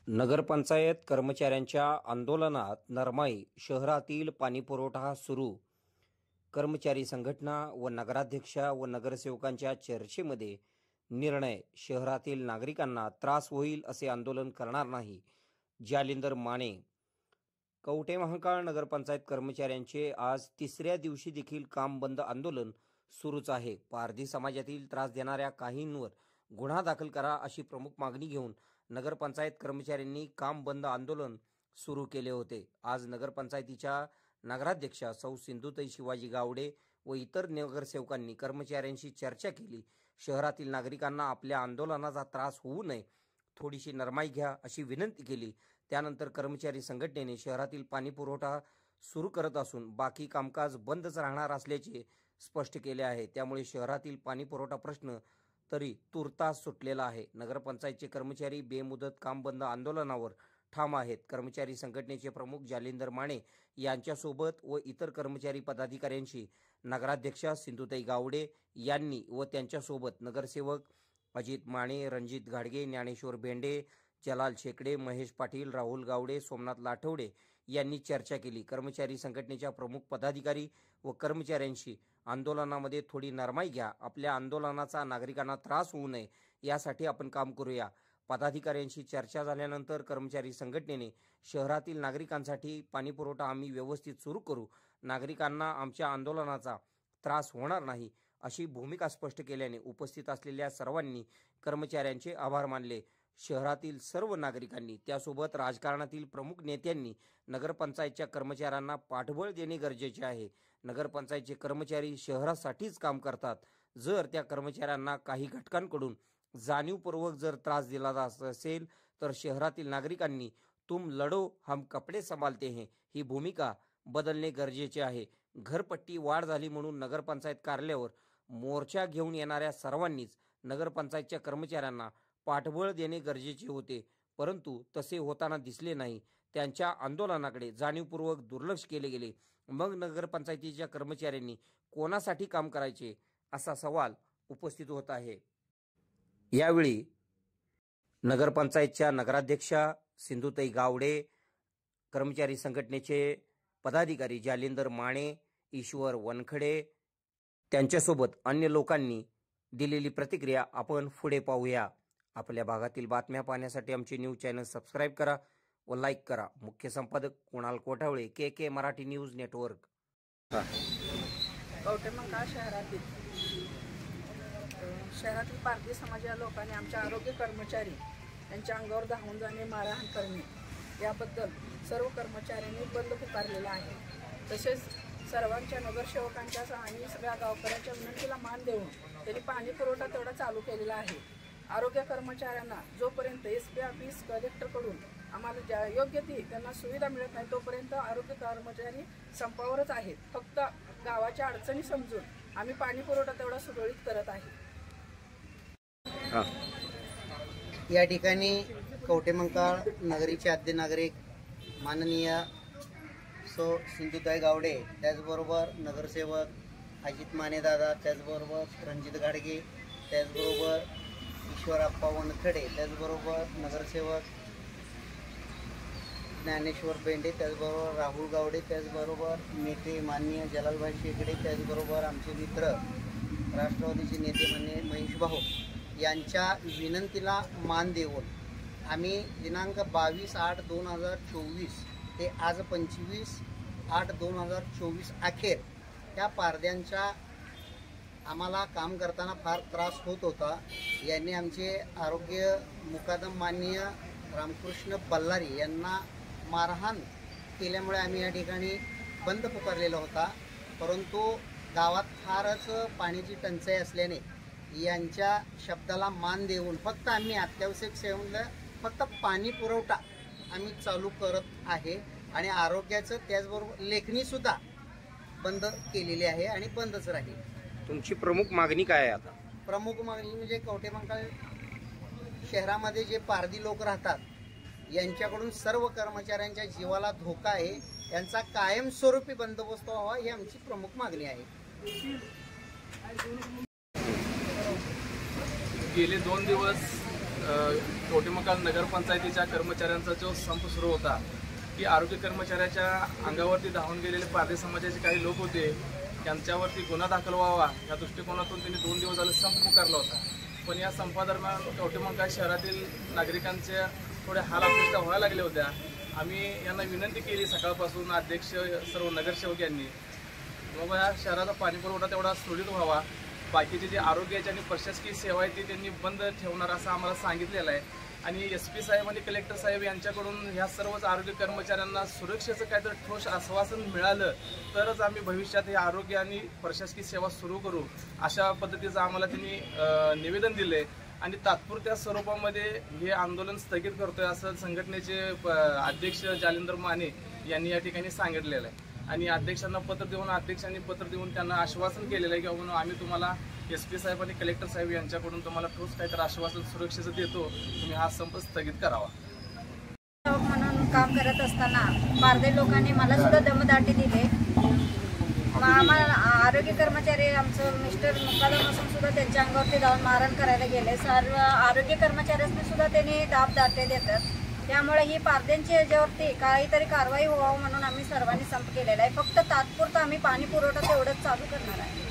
नगरपंचायत कर्मचाऱ्यांच्या आंदोलनात नरमाई, शहरातील पाणीपुरवठा सुरू. कर्मचारी संघटना व नगराध्यक्षा व नगरसेवकांच्या चर्चेमध्ये निर्णय, शहरातील नागरिकांना त्रास होईल असे आंदोलन करणार नाही. जालिंदर माने. कवठेमहांकाळ नगरपंचायत कर्मचाऱ्यांचे आज तिसऱ्या दिवशी देखील काम बंद आंदोलन सुरूच आहे. पारधी समाजातील त्रास देणाऱ्या काहींवर गुन्हा दाखल करा अशी प्रमुख मागणी घेऊन नगरपंचायत कर्मचाऱ्यांनी काम बंद आंदोलन सुरू केले होते. आज नगरपंचायतीच्या नगराध्यक्षा सौ सिंधुताई शिवाजी गावडे व इतर नगरसेवकांनी कर्मचाऱ्यांशी चर्चा केली. शहरातील नागरिकांना आपल्या आंदोलनाचा त्रास होऊ नये, थोडीशी नरमाई घ्या अशी विनंती केली. त्यानंतर कर्मचारी संघटनेने शहरातील पाणी पुरवठा सुरू करत असून बाकी कामकाज बंदच राहणार असल्याचे स्पष्ट केले आहे. त्यामुळे शहरातील पाणी पुरवठा प्रश्न तरी तुर्तास सुटलेला आहे. नगरपंचायतचे कर्मचारी बेमुदत काम बंद आंदोलनावर ठाम आहेत. कर्मचारी संघटनेचे प्रमुख जालिंदर माने यांच्यासोबत व इतर कर्मचारी पदाधिकाऱ्यांशी नगराध्यक्षा सिंधुताई गावडे यांनी व त्यांच्यासोबत नगरसेवक अजित माने, रणजित घाडगे, ज्ञानेश्वर भेंडे, जलाल शेकडे, महेश पाटील, राहुल गावडे, सोमनाथ लाठवडे यांनी चर्चा केली. कर्मचारी संघटनेच्या प्रमुख पदाधिकारी व कर्मचाऱ्यांशी आंदोलनामध्ये थोडी नरमाई घ्या, आपल्या आंदोलनाचा नागरिकांना त्रास होऊ नये यासाठी आपण काम करूया. पदाधिकाऱ्यांशी चर्चा झाल्यानंतर कर्मचारी संघटनेने शहरातील नागरिकांसाठी पाणीपुरवठा आम्ही व्यवस्थित सुरू करू, नागरिकांना आमच्या आंदोलनाचा त्रास होणार नाही अशी भूमिका स्पष्ट केल्याने उपस्थित असलेल्या सर्वांनी कर्मचाऱ्यांचे आभार मानले. शहरातील सर्व नागरिकांनी त्यासोबत राजकारणातील प्रमुख नेत्यांनी नगरपंचायतच्या कर्मचाऱ्यांना पाठबळ देणे गरजेचे आहे. नगरपंचायतचे कर्मचारी शहरासाठीच काम करतात. जर त्या कर्मचाऱ्यांना काही घटकांकडून जाणीवपूर्वक जर त्रास दिला जात असेल तर शहरातील नागरिकांनी तुम लढो हम कपडे संभालते हैं ही भूमिका बदलणे गरजेचे आहे. घरपट्टी वाढ झाली म्हणून नगरपंचायत कार्यालयावर मोर्चा घेऊन येणाऱ्या सर्वांनीच नगरपंचायतच्या कर्मचाऱ्यांना पाठबळ देणे गरजेचे होते, परंतु तसे होताना दिसले नाही. त्यांच्या आंदोलनाकडे जाणीवपूर्वक दुर्लक्ष केले गेले. मग नगरपंचायतीच्या कर्मचाऱ्यांनी कोणासाठी काम करायचे असा सवाल उपस्थित होत आहे. यावेळी नगरपंचायतच्या नगराध्यक्षा सिंधुताई गावडे, कर्मचारी संघटनेचे पदाधिकारी जालिंदर माने, ईश्वर वनखडे त्यांच्यासोबत अन्य लोकांनी दिलेली प्रतिक्रिया आपण पुढे पाहूया. आपल्या भागातील बातम्या पाहण्यासाठी आमचे न्यूज चॅनल सबस्क्राईब करा व लाईक करा. मुख्य संपादक कुणाल कोठावळे, के मराठी न्यूज नेटवर्क. कवठेमहांकाळ शहरातील पारधी समाजाच्या लोकांनी आमच्या आरोग्य कर्मचारी यांच्या अंगावर धावून जाणे, मारहाण करणे याबद्दल सर्व कर्मचाऱ्यांनी बंद पुकारलेला आहे. तसेच सर्वांच्या नगरसेवकांच्या आणि सगळ्या गावकऱ्यांच्या विनंतीला मान देऊन त्यांनी पाणी पुरवठा तेवढा चालू केलेला आहे. आरोग्य कर्मचाऱ्यांना जोपर्यंत SP ऑफिस कलेक्टरकडून आम्हाला योग्य ती त्यांना सुविधा मिळत नाही तोपर्यंत आरोग्य कर्मचारी संपावरच आहेत. फक्त गावाच्या अडचणी समजून आम्ही पाणी पुरवठा तेवढा सुरळीत करत आहे. या ठिकाणी कवठेमहांकाळ नगरीचे आद्य नागरिक माननीय सौ सिंधुताई गावडे, त्याचबरोबर नगरसेवक अजित माने दादा, त्याचबरोबर रणजित घाडगे, त्याचबरोबर ईश्वरप्पा वनखडे, त्याचबरोबर नगरसेवक ज्ञानेश्वर भेंडे, त्याचबरोबर राहुल गावडे, त्याचबरोबर नेते माननीय जलालभाई शेकडे, त्याचबरोबर आमचे मित्र राष्ट्रवादीचे नेते माननीय महेश भाऊ यांच्या विनंतीला मान देऊन आम्ही दिनांक 22/8/2024 ते आज 25/8/2024 अखेर त्या पारद्यांच्या आम्हाला काम करताना फार त्रास होत होता. यांनी आमचे आरोग्य मुकादम माननीय रामकृष्ण बल्लारी यांना मारहाण केल्यामुळे आम्ही या ठिकाणी बंद पुकारलेला होता. परंतु गावात फारच पाण्याची टंचाई असल्याने यांच्या शब्दाला मान देऊन फक्त आम्ही अत्यावश्यक सेवेला फक्त पाणी पुरवठा आम्ही चालू करत आहे आणि आरोग्याचं त्याचबरोबर लेखणीसुद्धा बंद केलेली आहे आणि बंदच राहील. तुमची प्रमुख मागणी काय आहे? आता प्रमुख मागणी म्हणजे कवठेमहांकाळ शहरामध्ये जे पारधी लोक राहतात यांच्याकडून सर्व कर्मचाऱ्यांच्या जीवाला धोका आहे, यांचा कायमस्वरूपी बंदोबस्त व्हावा ही आमची प्रमुख मागणी आहे. गेले 2 दिवस कवठेमहांकाळ नगरपंचायतीच्या कर्मचाऱ्यांचा जो संप सुरू होता की आरोग्य कर्मचाऱ्याच्या अंगावरती धावून गेलेले पारधी समाजाचे काही लोक होते, त्यांच्यावरती गुन्हा दाखल व्हावा या दृष्टिकोनातून त्यांनी 2 दिवस झाले संप पुकारला होता. पण या संपादरम्यान कवठेमहांकाळ शहरातील नागरिकांच्या थोड्या हाल अपेक्षा व्हायला लागल्या होत्या. आम्ही यांना विनंती केली सकाळपासून, अध्यक्ष सर्व नगरसेवक यांनी, बाबा या शहराचा पाणीपुरवठा तेवढा सुरळीत व्हावा, बाकीचे जे आरोग्याची आणि प्रशासकीय सेवा आहे ती त्यांनी बंद ठेवणार असं आम्हाला सांगितलेलं आहे. आणि SP साहेब आणि कलेक्टर साहेब यांच्याकडून ह्या सर्वच आरोग्य कर्मचाऱ्यांना सुरक्षेचं काहीतरी ठोस आश्वासन मिळालं तरच आम्ही भविष्यात हे आरोग्य आणि प्रशासकीय सेवा सुरू करू अशा पद्धतीचं आम्हाला त्यांनी निवेदन दिले. आणि तात्पुरत्या स्वरूपामध्ये हे आंदोलन स्थगित करतोय असं संघटनेचे अध्यक्ष जालिंदर माने यांनी या ठिकाणी सांगितलेलं आहे. आणि अध्यक्षांना पत्र देऊन त्यांना आश्वासन केलेलं आहे की बाबा आम्ही तुम्हाला SP साहेब आणि कलेक्टर साहेब यांच्याकडून तुम्हाला ठोस काहीतरी आश्वासन सुरक्षेचं देतो, तुम्ही हा संप स्थगित करावा. म्हणून काम करत असताना पारधी लोकांनी मला सुद्धा दमदाटी दिले. आम्हाला आरोग्य कर्मचारी आमचं मिस्टर मुकादम असून सुद्धा त्यांच्या अंगावरती जाऊन मारहाण करायला गेले. सर्व आरोग्य कर्मचाऱ्यांनी सुद्धा त्यांनी दाबदाटे देतात. त्यामुळे ही पारध्यांची याच्यावरती काहीतरी कारवाई व्हावं म्हणून आम्ही सर्वांनी संप केलेला आहे. फक्त तात्पुरता आम्ही पाणी पुरवठा तेवढंच चालू करणार आहे.